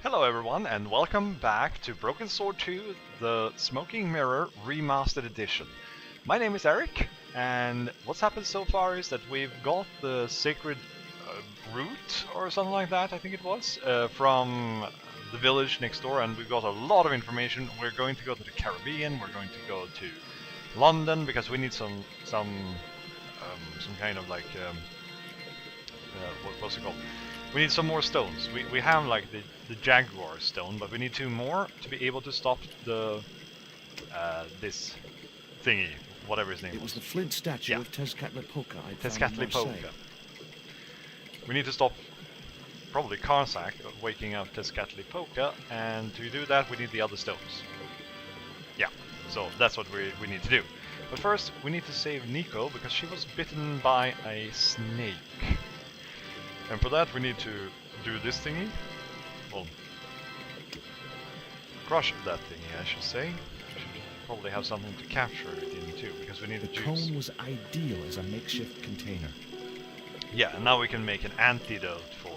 Hello everyone and welcome back to Broken Sword 2, the Smoking Mirror Remastered Edition. My name is Eric, and what's happened so far is that we've got the sacred root, or something like that, I think it was, from the village next door, and we've got a lot of information. We're going to go to the Caribbean, we're going to go to London, because we need some kind of like, what's it called? We need some more stones. We have like the Jaguar stone, but we need 2 more to be able to stop the this thingy, whatever his name was. It was the flint statue of Tezcatlipoca I found in Tezcatlipoca. We need to stop probably Karsak waking up Tezcatlipoca, and to do that we need the other stones. Yeah, so that's what we need to do. But first we need to save Nico because she was bitten by a snake. And for that we need to do this thingy. Well, crush that thingy, I should say. We should probably have something to capture it in too, because we need the juice. The cone was ideal as a makeshift container. Yeah, and now we can make an antidote for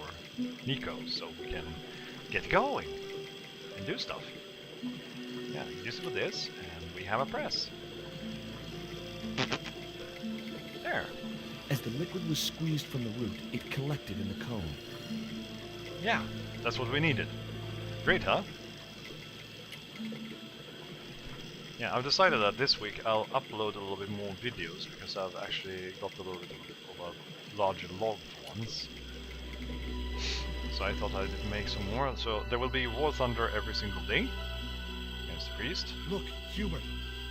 Nico, so we can get going and do stuff. Yeah, use it with this, and we have a press. There. As the liquid was squeezed from the root, it collected in the cone. Yeah, that's what we needed. Great, huh? Yeah, I've decided that this week I'll upload a little bit more videos, because I've actually got a little bit of a larger log for once. So I thought I'd make some more. So there will be War Thunder every single day. There's the priest. Look, Hubert,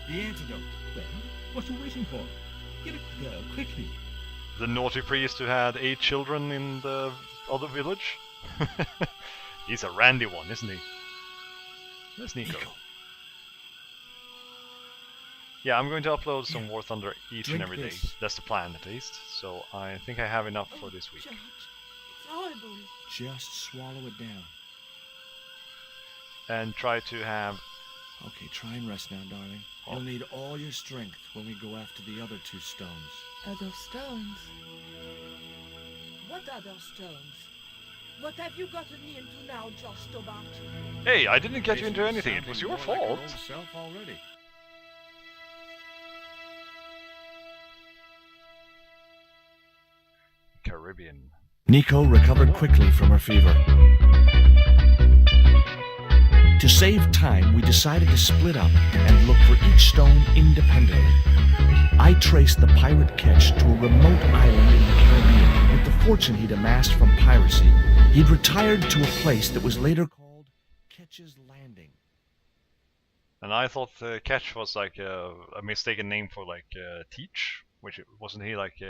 the antidote. Well, what are you waiting for? Get it quickly. The naughty priest who had 8 children in the other village. He's a randy one, isn't he? There's Nico. Yeah, I'm going to upload some War Thunder each and every day. That's the plan, at least. So I think I have enough for this week. George, it's horrible. Just swallow it down. And try to have... Okay, try and rest now, darling. You'll need all your strength when we go after the other 2 stones. Other stones? What other stones? What have you gotten me into now, Josh Stobbart? Hey, I didn't get you into anything. It was your fault. Already. Caribbean. Nico recovered quickly from her fever. To save time, we decided to split up and look for each stone independently. I traced the pirate Ketch to a remote island in the Caribbean. With the fortune he'd amassed from piracy, he'd retired to a place that was later called Ketch's Landing. And I thought Ketch was like a mistaken name for like Teach, which wasn't he like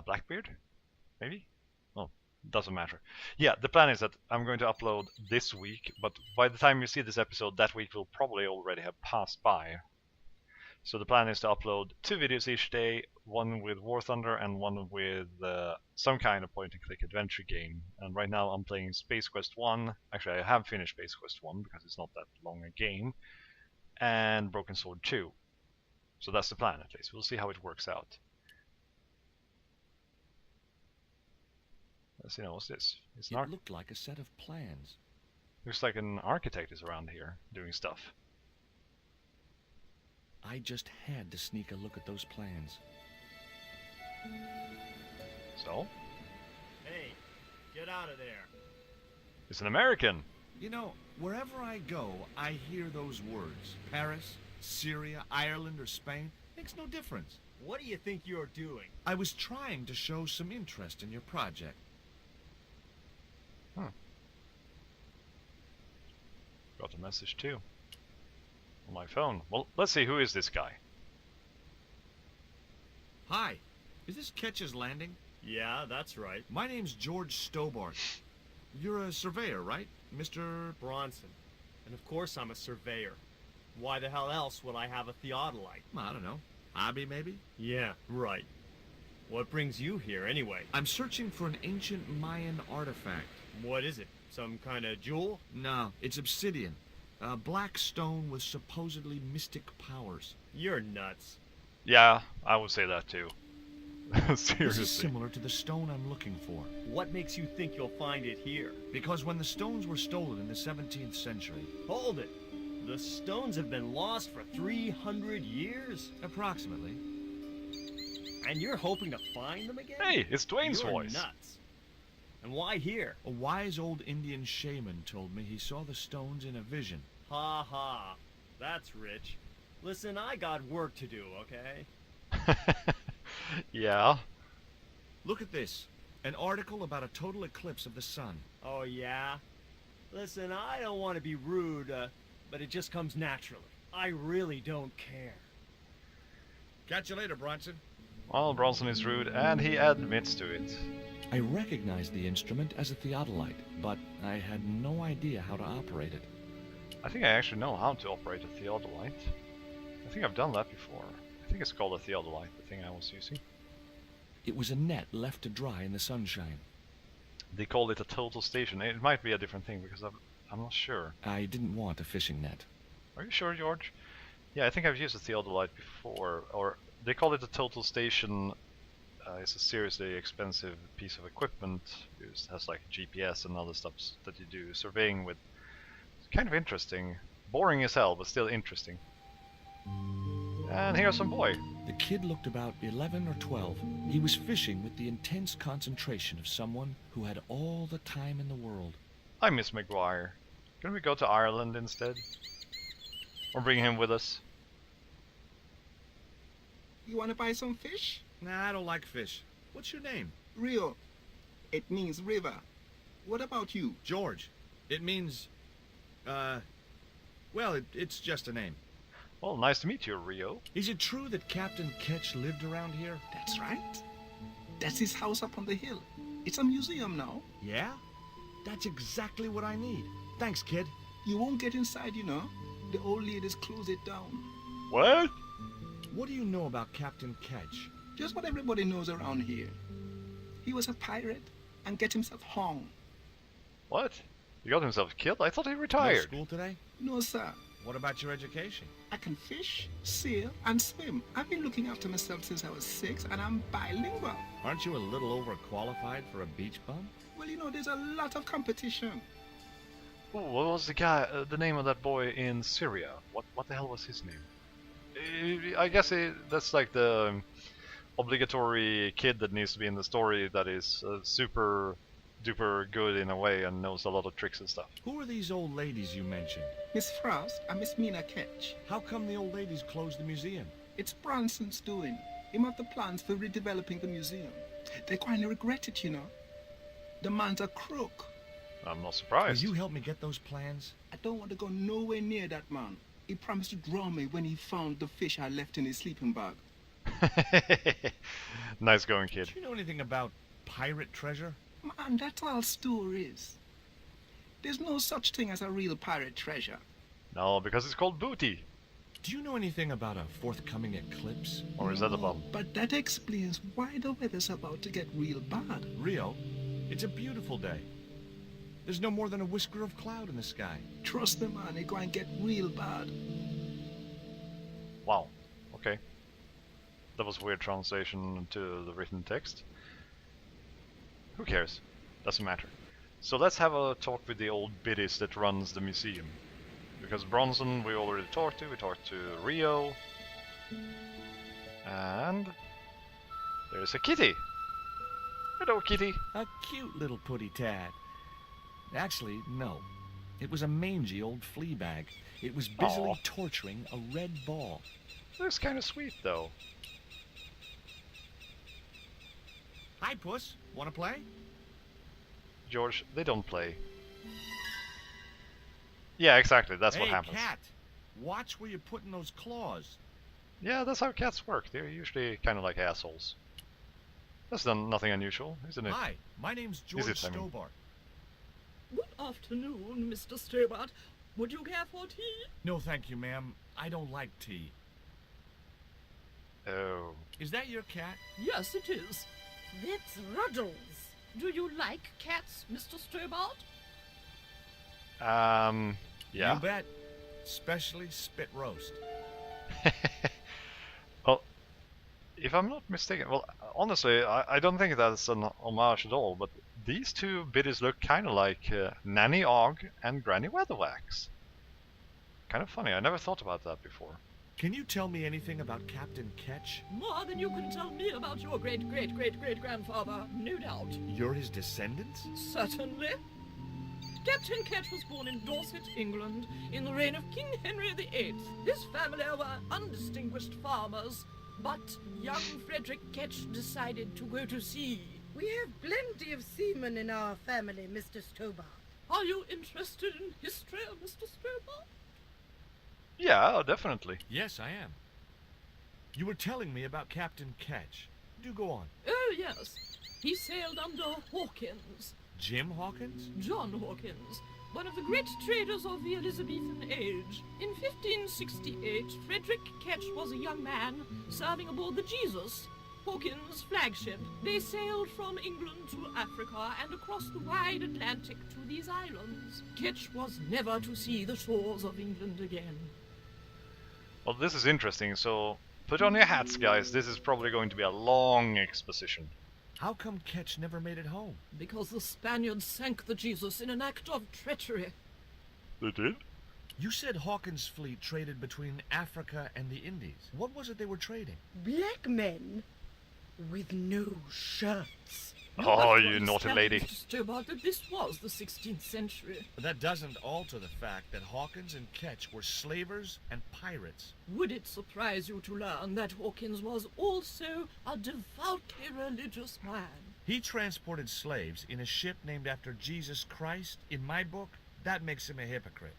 Blackbeard? Maybe? Oh, doesn't matter. Yeah, the plan is that I'm going to upload this week, but by the time you see this episode, that week will probably already have passed by. So the plan is to upload 2 videos each day, one with War Thunder and one with some kind of point-and-click adventure game. And right now I'm playing Space Quest 1. Actually, I have finished Space Quest 1 because it's not that long a game. And Broken Sword 2. So that's the plan, at least. We'll see how it works out. Let's see, what's this? It's It looked like a set of plans. Looks like an architect is around here doing stuff. I just had to sneak a look at those plans. So? Hey, get out of there. It's an American! You know, wherever I go, I hear those words. Paris, Syria, Ireland, or Spain. Makes no difference. What do you think you're doing? I was trying to show some interest in your project. Got a message too. On my phone. Well, let's see, who is this guy? Hi, is this Ketch's Landing? Yeah, that's right. My name's George Stobbart. You're a surveyor, right, Mr. Bronson. And of course I'm a surveyor. Why the hell else would I have a theodolite? I don't know. Hobby, maybe? Yeah, right. What brings you here, anyway? I'm searching for an ancient Mayan artifact. What is it? Some kind of jewel? No, it's obsidian. A black stone with supposedly mystic powers. You're nuts. Yeah, I would say that too. This Seriously. is similar to the stone I'm looking for. What makes you think you'll find it here? Because when the stones were stolen in the 17th century, Hold it. The stones have been lost for 300 years? approximately, And you're hoping to find them again? Hey, it's Dwayne's You're voice. nuts. And why here? a wise old Indian shaman told me he saw the stones in a vision. Ha ha. That's rich. Listen, I got work to do, okay? Yeah. Look at this. An article about a total eclipse of the sun. Oh, yeah? Listen, I don't want to be rude, but it just comes naturally. I really don't care. Catch you later, Bronson. Well, Bronson is rude, and he admits to it. I recognized the instrument as a theodolite, but I had no idea how to operate it. I think I actually know how to operate a theodolite. I think I've done that before. I think it's called a theodolite, the thing I was using. It was a net left to dry in the sunshine. They called it a total station. It might be a different thing, because I'm not sure. I didn't want a fishing net. Are you sure, George? Yeah, I think I've used a theodolite before, or they call it a total station. It's a seriously expensive piece of equipment. It has like GPS and other stuff that you do surveying with. It's kind of interesting. Boring as hell, but still interesting. And here's some boy. The kid looked about 11 or 12. He was fishing with the intense concentration of someone who had all the time in the world. Hi, Miss McGuire. Can we go to Ireland instead? Or bring him with us? You want to buy some fish? Nah, I don't like fish. What's your name? Rio. It means river. What about you? George. It means, well, it's just a name. Well, nice to meet you, Rio. Is it true that Captain Ketch lived around here? That's right. That's his house up on the hill. It's a museum now. Yeah? That's exactly what I need. Thanks, kid. You won't get inside, you know. The old ladies close it down. What? What do you know about Captain Ketch? Just what everybody knows around here. He was a pirate and get himself hung. What? He got himself killed? I thought he No retired. school today? No, sir. What about your education? I can fish, sail, and swim. I've been looking after myself since I was 6, and I'm bilingual. Aren't you a little overqualified for a beach bum? Well, you know, there's a lot of competition. Ooh, what was the guy? The name of that boy in Syria? What the hell was his name? I guess that's like the obligatory kid that needs to be in the story that is super duper good in a way and knows a lot of tricks and stuff. Who are these old ladies you mentioned? Miss Frost and Miss Mina Ketch. How come the old ladies closed the museum? It's Bronson's doing. Him have the plans for redeveloping the museum. They kind of regret it, you know. The man's a crook. I'm not Will surprised. you help me get those plans? I don't want to go nowhere near that man. He promised to draw me when he found the fish I left in his sleeping bag. Nice going, kid. Do you know anything about pirate treasure? Man, that's all stories. There's no such thing as a real pirate treasure. No, because it's called booty. Do you know anything about a forthcoming eclipse? Or is that a bum? But that explains why the weather's about to get real bad. Rio, it's a beautiful day. There's no more than a whisker of cloud in the sky. Trust me, man, it's going to get real bad. Wow. Okay. That was a weird translation to the written text. Who cares? Doesn't matter. So let's have a talk with the old Biddies that runs the museum. Because Bronson we already talked to, we talked to Rio. And there's a kitty. Hello, kitty. A cute little putty tad. Actually, no. It was a mangy old flea bag. It was busily Aw. torturing a red ball. That's kind of sweet, though. Hi, Puss. Want to play? George, they don't play. Yeah, exactly. That's hey, what happens. cat. Watch where you're putting those claws. Yeah, that's how cats work. They're usually kind of like assholes. That's nothing unusual, isn't it? Hi, my name's Is George it, I mean? Stobbart. Good afternoon, Mr. Stobbart. Would you care for tea? No, thank you, ma'am. I don't like tea. Oh. Is that your cat? Yes, it is. That's Ruddles. Do you like cats, Mr. Stobbart? Yeah. You bet. Especially spit roast. Oh, if I'm not mistaken, well, honestly, I don't think that's an homage at all, but these two biddies look kind of like Nanny Og and Granny Weatherwax. Kind of funny, I never thought about that before. Can you tell me anything about Captain Ketch? More than you can tell me about your great-great-great-great-grandfather, no doubt. You're his descendants? Certainly. Captain Ketch was born in Dorset, England, in the reign of King Henry VIII. His family were undistinguished farmers, but young Frederick Ketch decided to go to sea. We have plenty of seamen in our family, Mr. Stobbart. Are you interested in history, Mr. Stobbart? Yeah, definitely. Yes, I am. You were telling me about Captain Ketch. Do go on. Oh, yes. He sailed under Hawkins. Jim Hawkins? John Hawkins, one of the great traders of the Elizabethan age. In 1568, Frederick Ketch was a young man serving aboard the Jesus, Hawkins' flagship. They sailed from England to Africa and across the wide Atlantic to these islands. Ketch was never to see the shores of England again. Well, this is interesting, so put on your hats, guys. This is probably going to be a long exposition. How come Ketch never made it home? Because the Spaniards sank the Jesus in an act of treachery. They did? You said Hawkins' fleet traded between Africa and the Indies. What was it they were trading? Black men with no shirts. Oh, you naughty lady. Mr. Stobbart, that this was the 16th century. But that doesn't alter the fact that Hawkins and Ketch were slavers and pirates. Would it surprise you to learn that Hawkins was also a devoutly religious man? He transported slaves in a ship named after Jesus Christ. In my book, that makes him a hypocrite.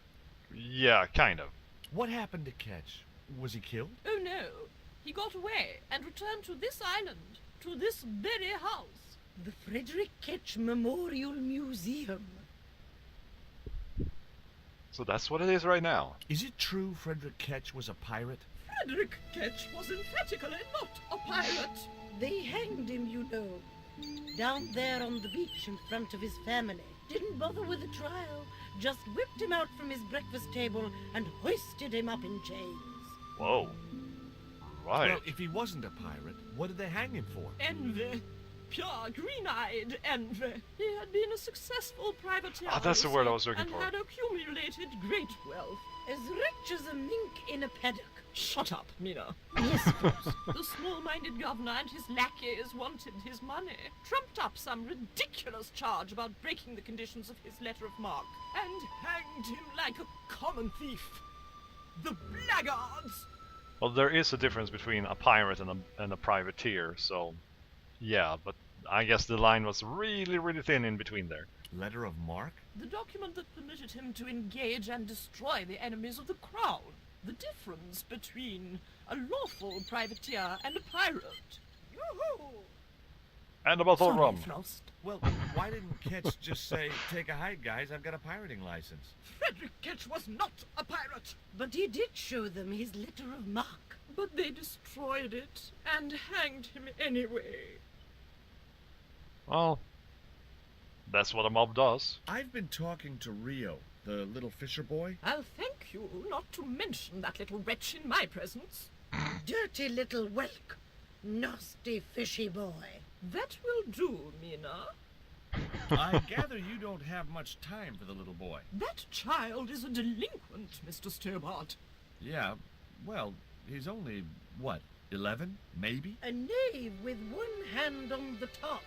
Yeah, kind of. What happened to Ketch? Was he killed? Oh no, he got away and returned to this island, to this very house. The Frederick Ketch Memorial Museum. So that's what it is right now. Is it true Frederick Ketch was a pirate? Frederick Ketch was emphatically not a pirate. They hanged him, you know. Down there on the beach in front of his family. Didn't bother with a trial. Just whipped him out from his breakfast table and hoisted him up in chains. Whoa. Right. Well, if he wasn't a pirate, what did they hang him for? Envy. Pure, green-eyed envy. He had been a successful privateer. Ah, that's the word I was looking and for. had accumulated great wealth. As rich as a mink in a paddock. Shut up, Mina. Yes, of course. The small-minded governor and his lackeys wanted his money, trumped up some ridiculous charge about breaking the conditions of his letter of marque, and hanged him like a common thief. The blackguards! Well, there is a difference between a pirate and a privateer, so yeah, but I guess the line was really, really thin in between there. Letter of marque? The document that permitted him to engage and destroy the enemies of the crown. The difference between a lawful privateer and a pirate. Yoo-hoo! And a bottle of Sorry, rum. Frost. Well, why didn't Ketch just say, take a hike, guys, I've got a pirating license? Frederick Ketch was not a pirate, But he did show them his letter of marque. but they destroyed it and hanged him anyway. Well, that's what a mob does. I've been talking to Rio, the little fisher boy. I'll thank you not to mention that little wretch in my presence. Dirty little whelk. Nasty fishy boy. That will do, Mina. I gather you don't have much time for the little boy. That child is a delinquent, Mr. Stobbart. Yeah, well, he's only, what, 11, maybe? A knave with one hand on the tops.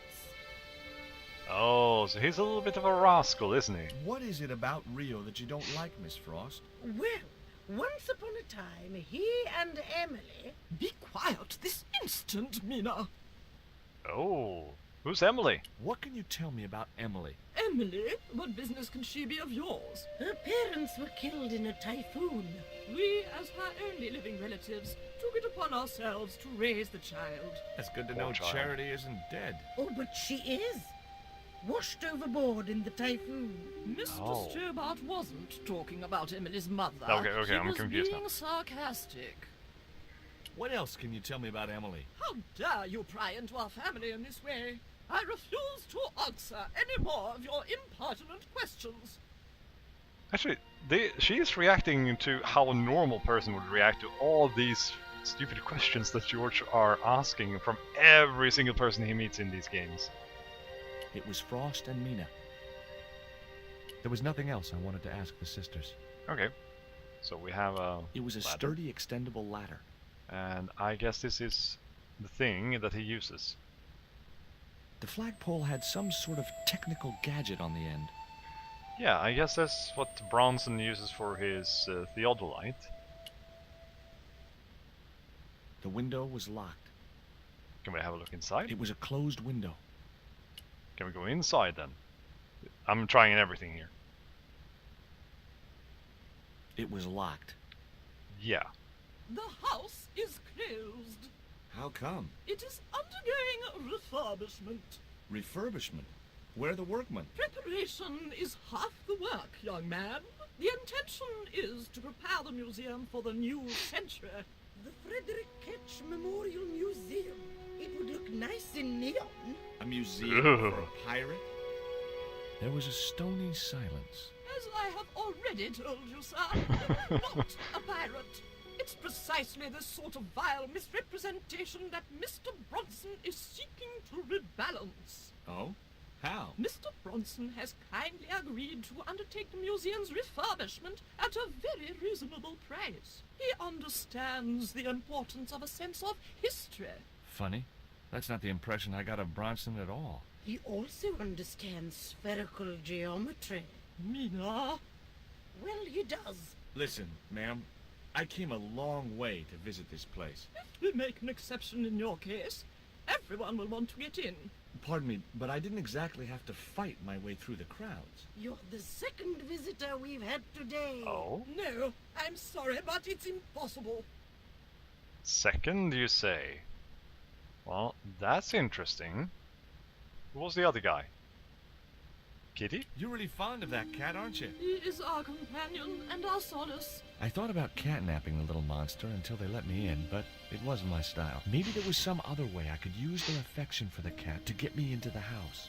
Oh, so he's a little bit of a rascal, isn't he? What is it about Rio that you don't like, Miss Frost? Well, once upon a time, he and Emily... Be quiet this instant, Mina. Oh, who's Emily? What can you tell me about Emily? Emily, what business can she be of yours? Her parents were killed in a typhoon. We, as her only living relatives, took it upon ourselves to raise the child. It's good to Poor know child. Charity isn't dead. Oh, but she is. Washed overboard in the typhoon. Mr. Oh. Stobbart wasn't talking about Emily's mother. Okay, He I'm was confused being now. sarcastic. What else can you tell me about Emily? How dare you pry into our family in this way? I refuse to answer any more of your impertinent questions. Actually, she is reacting to how a normal person would react to all these stupid questions that George are asking from every single person he meets in these games. It was Frost and Mina. There was nothing else I wanted to ask the sisters. Okay, so we have a It was a ladder. sturdy, extendable ladder. And I guess this is the thing that he uses. The flagpole had some sort of technical gadget on the end. Yeah, I guess that's what Bronson uses for his theodolite. The window was locked. Can we have a look inside? It was a closed window. Can we go inside then? I'm trying everything here. It was locked. Yeah. The house is closed. How come? It is undergoing refurbishment. Refurbishment? Where are the workmen? Preparation is half the work, young man. The intention is to prepare the museum for the new century. The Frederick Ketch Memorial Museum. It would look nice in neon. A museum for a pirate? There was a stony silence. As I have already told you, sir, not a pirate. It's precisely this sort of vile misrepresentation that Mr. Bronson is seeking to rebalance. Oh? How? Mr. Bronson has kindly agreed to undertake the museum's refurbishment at a very reasonable price. He understands the importance of a sense of history. Funny. That's not the impression I got of Bronson at all. He also understands spherical geometry. Mina? Well, he does. Listen, ma'am. I came a long way to visit this place. If we make an exception in your case, everyone will want to get in. Pardon me, but I didn't exactly have to fight my way through the crowds. You're the second visitor we've had today. Oh? No, I'm sorry, but it's impossible. Second, you say? Well, that's interesting. Who was the other guy? Kitty? You're really fond of that cat, aren't you? He is our companion and our solace. I thought about catnapping the little monster until they let me in, but it wasn't my style. Maybe there was some other way I could use their affection for the cat to get me into the house.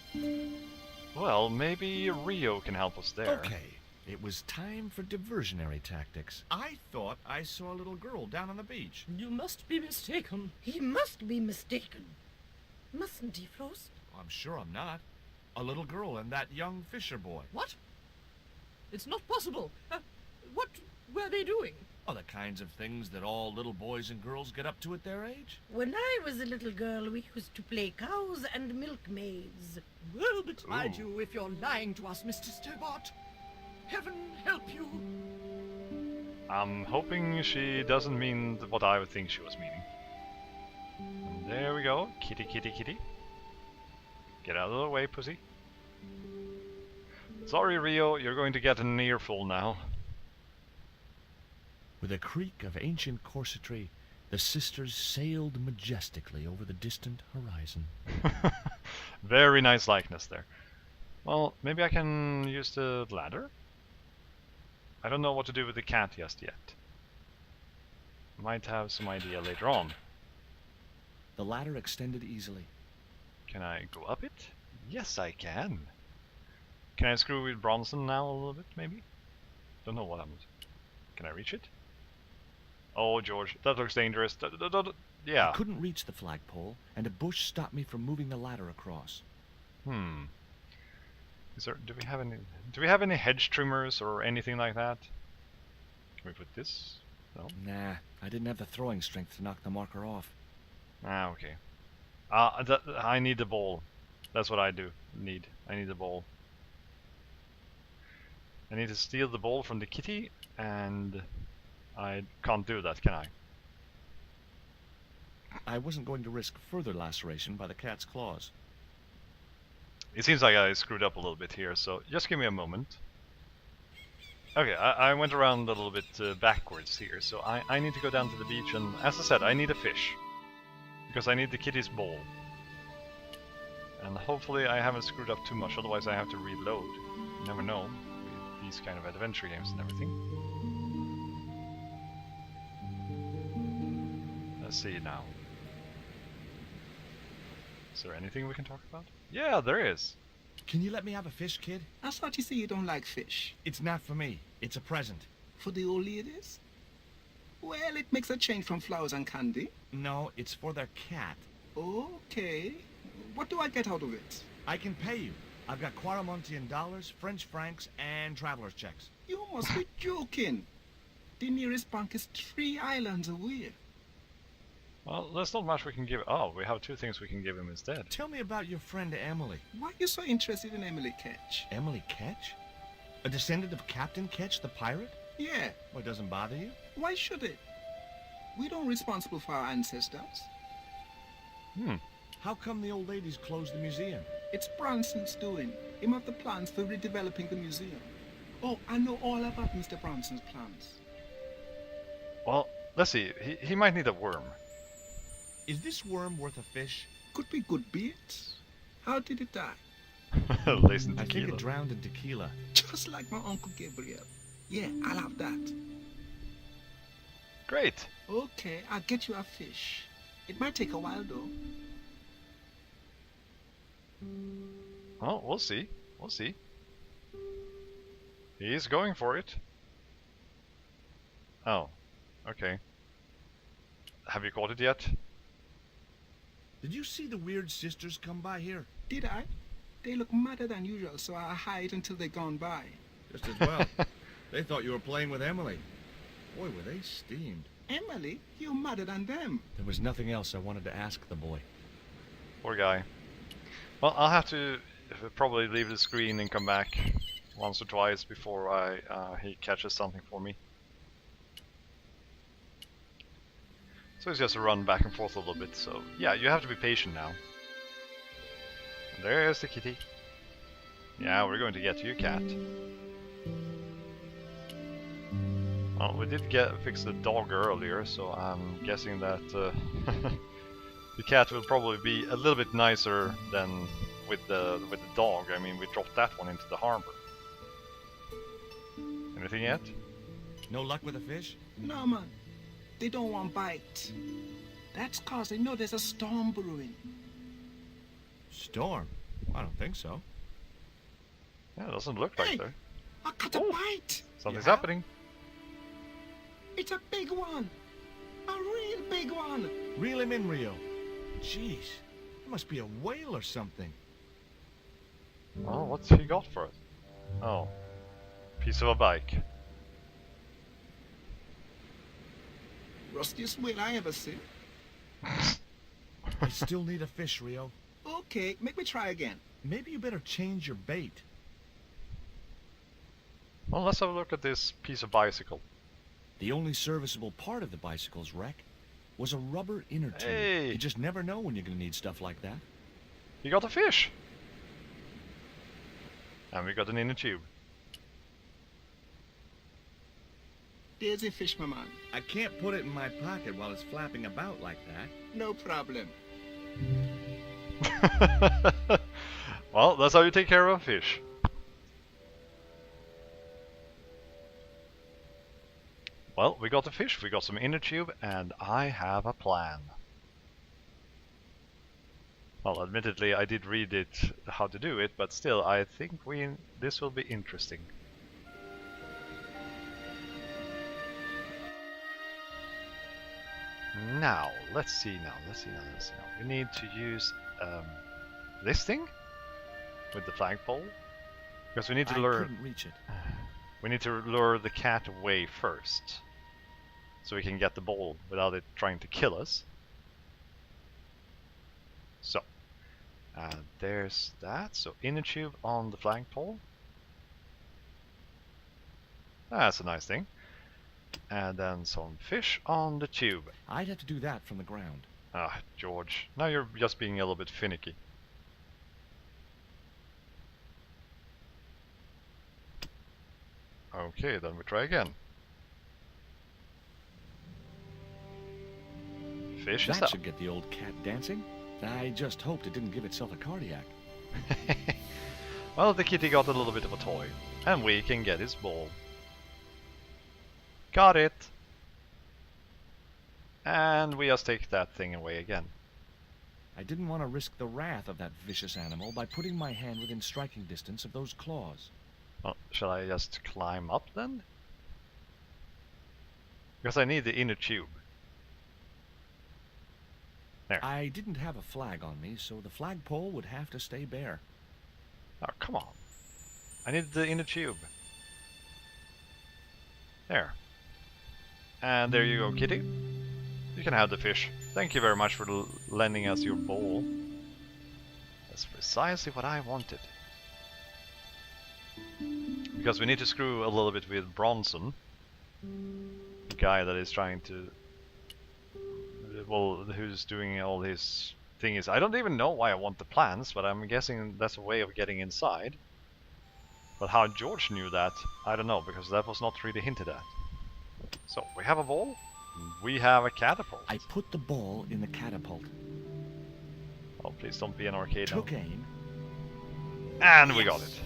Well, maybe Rio can help us there. Okay, it was time for diversionary tactics. I thought I saw a little girl down on the beach. You must be mistaken. He must be mistaken. Mustn't he, Frost? I'm sure I'm not. A little girl and that young fisher boy. What? It's not possible. What were they doing? Oh, the kinds of things that all little boys and girls get up to at their age. When I was a little girl, we used to play cows and milkmaids. Well betide Ooh. you if you're lying to us, Mr. Stobbart. Heaven help you. I'm hoping she doesn't mean what I would think she was meaning. And there we go. Kitty, kitty, kitty. Get out of the way, pussy. Sorry, Rio, you're going to get an earful now. With a creak of ancient corsetry, the sisters sailed majestically over the distant horizon. Very nice likeness there. Well, maybe I can use the ladder? I don't know what to do with the cat just yet. Might have some idea later on. The ladder extended easily. Can I go up it? Yes, I can. Can I screw with Bronson now a little bit, maybe? Don't know what happens. Can I reach it? Oh, George, that looks dangerous. Yeah. I couldn't reach the flagpole, and a bush stopped me from moving the ladder across. Is there? Do we have any hedge trimmers or anything like that? Can we put this? No. Nah, I didn't have the throwing strength to knock the marker off. Ah, okay. I need the ball. That's what I do. I need the ball. I need to steal the ball from the kitty, and I can't do that, can I? I wasn't going to risk further laceration by the cat's claws. It seems like I screwed up a little bit here, so just give me a moment. Okay, I went around a little bit backwards here, so I need to go down to the beach, and as I said, I need a fish. Because I need the kitty's ball. And hopefully I haven't screwed up too much, otherwise I have to reload. You never know, with these kind of adventure games and everything. Let's see now. Is there anything we can talk about? Yeah, there is. Can you let me have a fish, kid? I thought you say you don't like fish. It's not for me. It's a present. For the old ladies? Well, it makes a change from flowers and candy. No, it's for their cat. Okay. What do I get out of it? I can pay you. I've got Quaramontian dollars, French francs, and traveler's checks. You must be joking. The nearest bank is 3 islands away. Well, there's not much we can give. Oh, we have 2 things we can give him instead. Tell me about your friend Emily. Why are you so interested in Emily Ketch? Emily Ketch? A descendant of Captain Ketch, the pirate? Yeah, Well, it doesn't bother you? why should it? We don't responsible for our ancestors. How come the old ladies closed the museum? It's Bronson's doing. Him have the plans for redeveloping the museum. Oh, I know all about Mr. Bronson's plans. Well, let's see. He might need a worm. Is this worm worth a fish? Could be good bait. How did it die? Laced in I think tequila. it drowned in tequila. Just like my Uncle Gabriel. Yeah, I'll have that. Great. Okay, I'll get you a fish. It might take a while though. Well, we'll see. We'll see. He's going for it. Oh, okay. Have you caught it yet? Did you see the weird sisters come by here? Did I? They look madder than usual, so I hide until they're gone by. Just as well. They thought you were playing with Emily. Boy, were they steamed. Emily, you're madder than them. There was nothing else I wanted to ask the boy. Poor guy. Well, I'll have to probably leave the screen and come back once or twice before he catches something for me. So it's just a run back and forth a little bit. So yeah, you have to be patient now. And there's the kitty. Yeah, we're going to get you, cat. Well, we did fix the dog earlier, so I'm guessing that the cat will probably be a little bit nicer than with the dog. I mean, we dropped that one into the harbor. Anything yet? No luck with a fish? No, man. They don't want bite. That's cause they know there's a storm brewing. Storm? I don't think so. Yeah, it doesn't look like Hey! there. I caught a Oh. bite. Something's Yeah? happening. It's a big one. A real big one. Reel him in, Rio. Jeez, it must be a whale or something. Oh, what's he got for it? Oh, piece of a bike. Rustiest whale I ever seen. I still need a fish, Rio. Okay, make me try again. Maybe you better change your bait. Well, let's have a look at this piece of bicycle. The only serviceable part of the bicycle's wreck was a rubber inner tube. Hey. You just never know when you're going to need stuff like that. You got a fish! And we got an inner tube. There's a fish, my man. I can't put it in my pocket while it's flapping about like that. No problem. Well, that's how you take care of a fish. Well, we got the fish, we got some inner tube, and I have a plan. Well, admittedly, I did read it how to do it, but still, I think this will be interesting. Now, let's see now. We need to use this thing with the flagpole, because we need to I lure. couldn't reach it. We need to lure the cat away first, so we can get the ball without it trying to kill us. So, there's that. So inner tube on the flagpole. That's a nice thing. And then some fish on the tube. I'd have to do that from the ground. Ah, George. Now you're just being a little bit finicky. Okay, then we try again. Fish is That up. should get the old cat dancing. I just hoped it didn't give itself a cardiac. Well, the kitty got a little bit of a toy, and we can get his ball. Got it! And we just take that thing away again. I didn't want to risk the wrath of that vicious animal by putting my hand within striking distance of those claws. Well, shall I just climb up then? Because I need the inner tube. There. I didn't have a flag on me, so the flagpole would have to stay bare. Oh, come on. I need the inner tube. There. And there you go, kitty. You can have the fish. Thank you very much for lending us your bowl. That's precisely what I wanted. Because we need to screw a little bit with Bronson. The guy that is trying to... Well, who's doing all his thingies. I don't even know why I want the plans, but I'm guessing that's a way of getting inside. But how George knew that, I don't know, because that was not really hinted at. So, we have a ball, we have a catapult. I put the ball in the catapult. Oh, please don't be an arcade now. Took aim. And we got it.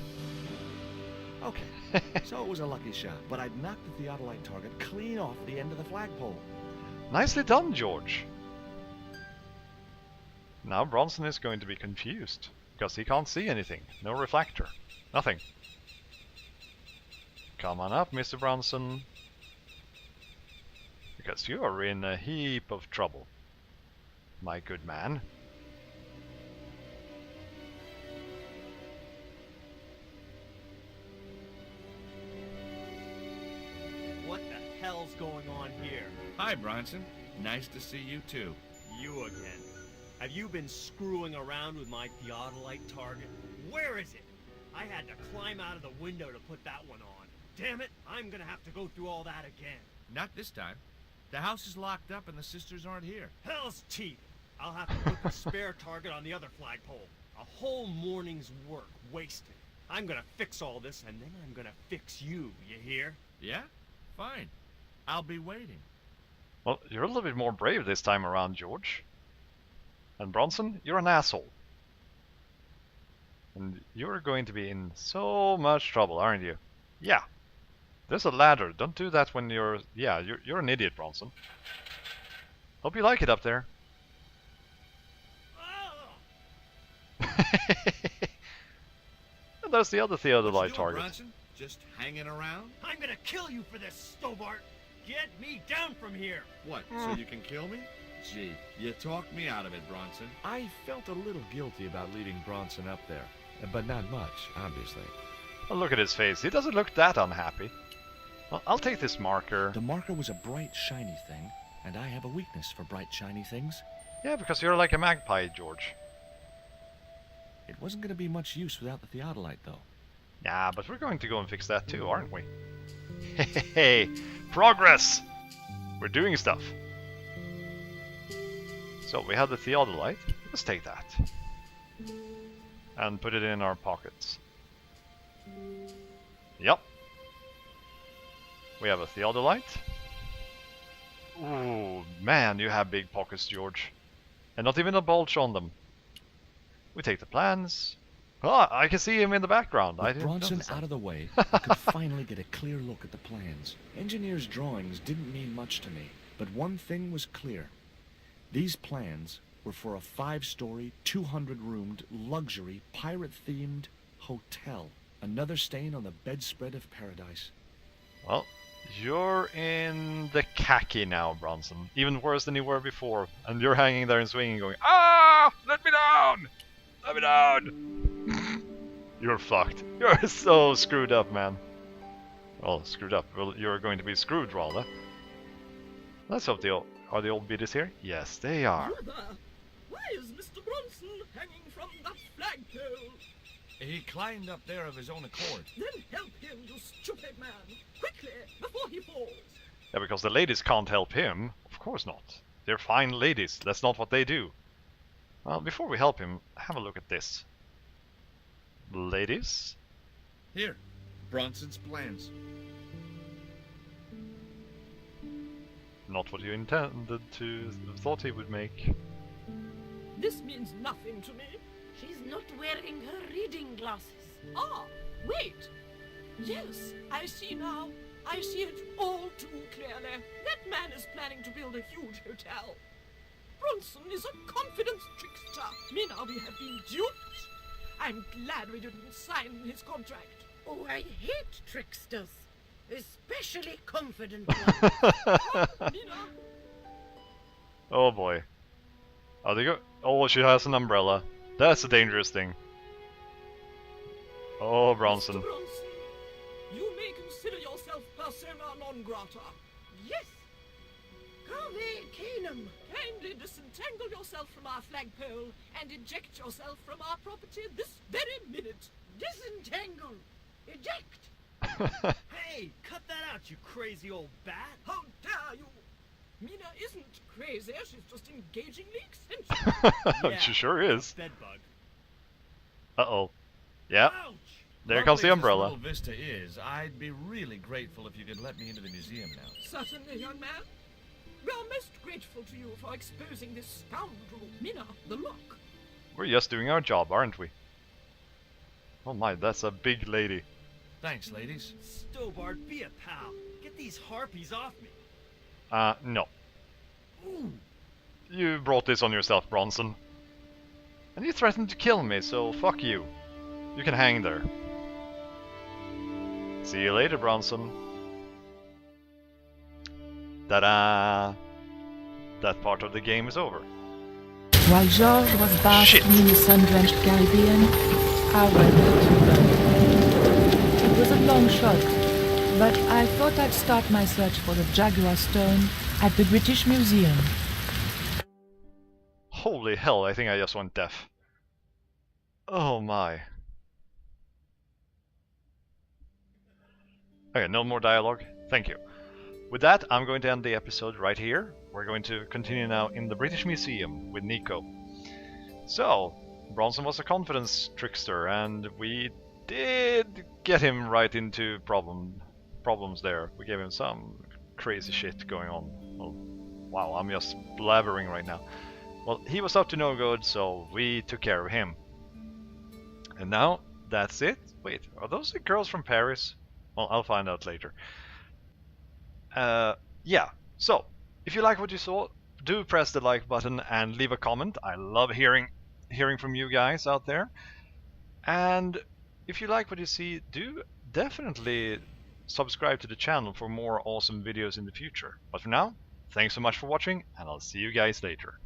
Okay, so it was a lucky shot, but I'd knocked the theodolite target clean off the end of the flagpole. Nicely done, George. Now Bronson is going to be confused, because he can't see anything. No reflector. Nothing. Come on up, Mr. Bronson. Because you are in a heap of trouble, my good man. What the hell's going on here? Hi, Bronson. Nice to see you too. You again. Have you been screwing around with my theodolite target? Where is it? I had to climb out of the window to put that one on. Damn it, I'm gonna have to go through all that again. Not this time. The house is locked up and the sisters aren't here. Hell's teeth! I'll have to put the spare target on the other flagpole. A whole morning's work wasted. I'm gonna fix all this, and then I'm gonna fix you, you hear? Yeah? Fine. I'll be waiting. Well, you're a little bit more brave this time around, George. And Bronson, you're an asshole. And you're going to be in so much trouble, aren't you? Yeah. There's a ladder. Don't do that when you're... Yeah, you're an idiot, Bronson. Hope you like it up there. And there's the other theodolite target. Bronson? Just hanging around? I'm gonna kill you for this, Stobbart! Get me down from here! What, so you can kill me? Gee, you talked me out of it, Bronson. I felt a little guilty about leaving Bronson up there, but not much, obviously. Well, look at his face. He doesn't look that unhappy. Well, I'll take this marker. The marker was a bright, shiny thing, and I have a weakness for bright, shiny things. Yeah, because you're like a magpie, George. It wasn't going to be much use without the theodolite, though. Yeah, but we're going to go and fix that too, aren't we? Hey, progress! We're doing stuff. So we have the theodolite. Let's take that. And put it in our pockets. Yep. We have a theodolite. Ooh, man, you have big pockets, George. And not even a bulge on them. We take the plans. Oh, I can see him in the background. With Bronson out of the way, I could finally get a clear look at the plans. Engineers' drawings didn't mean much to me, but one thing was clear. These plans were for a 5-story, 200-roomed, luxury, pirate-themed hotel. Another stain on the bedspread of paradise. Well, you're in the khaki now, Bronson. Even worse than you were before. And you're hanging there and swinging going, ah! Let me down! Let me down! You're fucked. You're so screwed up, man. Well, screwed up. Well, you're going to be screwed, rather. Let's hope are the old biddies here? Yes, they are. Mother, why is Mr. Bronson hanging from that flagpole? He climbed up there of his own accord. Then help him, you stupid man. Quickly, before he falls. Yeah, because the ladies can't help him. Of course not. They're fine ladies. That's not what they do. Well, before we help him, have a look at this. Ladies? Here, Bronson's plans. Not what you intended to... thought he would make. This means nothing to me. She's not wearing her reading glasses. Ah, wait. Yes, I see now. I see it all too clearly. That man is planning to build a huge hotel. Bronson is a confidence trickster. Meanwhile, we have been duped. I'm glad we didn't sign his contract. Oh, I hate tricksters. especially confident ones. Mina, Oh boy. Oh, they go. Oh, she has an umbrella. That's a dangerous thing. Oh, Bronson. Mr. Bronson, you may consider yourself persona non grata. Yes. Cave Canum. Kindly disentangle yourself from our flagpole and eject yourself from our property this very minute. Disentangle. Eject. Hey, cut that out, you crazy old bat! How dare you! Mina isn't crazy, she's just engagingly eccentric. She sure is. Bedbug. Uh-oh. Yeah, Ouch! there comes the Lovely as this umbrella. little vista is, I'd be really grateful if you could let me into the museum now. Certainly, young man. We are most grateful to you for exposing this scoundrel, Mina, the lock. We're just doing our job, aren't we? Oh my, that's a big lady. Thanks, ladies. Stobbart, be a pal. Get these harpies off me. No. Ooh. You brought this on yourself, Bronson. And you threatened to kill me, so fuck you. You can hang there. See you later, Bronson. Ta-da! That part of the game is over. While George was basking Shit. in the sun-drenched Caribbean, I went to burn. It was a long shot, but I thought I'd start my search for the Jaguar Stone at the British Museum. Holy hell, I think I just went deaf. Oh my. Okay, no more dialogue. Thank you. With that, I'm going to end the episode right here. We're going to continue now in the British Museum with Nico. So, Bronson was a confidence trickster, and we did get him right into problems there. We gave him some crazy shit going on. Oh, wow, I'm just blabbering right now. Well, he was up to no good, so we took care of him. And now, that's it. Wait, are those the girls from Paris? Well, I'll find out later. Yeah, so, if you like what you saw, do press the like button and leave a comment. I love hearing from you guys out there. And if you like what you see, do definitely subscribe to the channel for more awesome videos in the future. But for now, thanks so much for watching, and I'll see you guys later.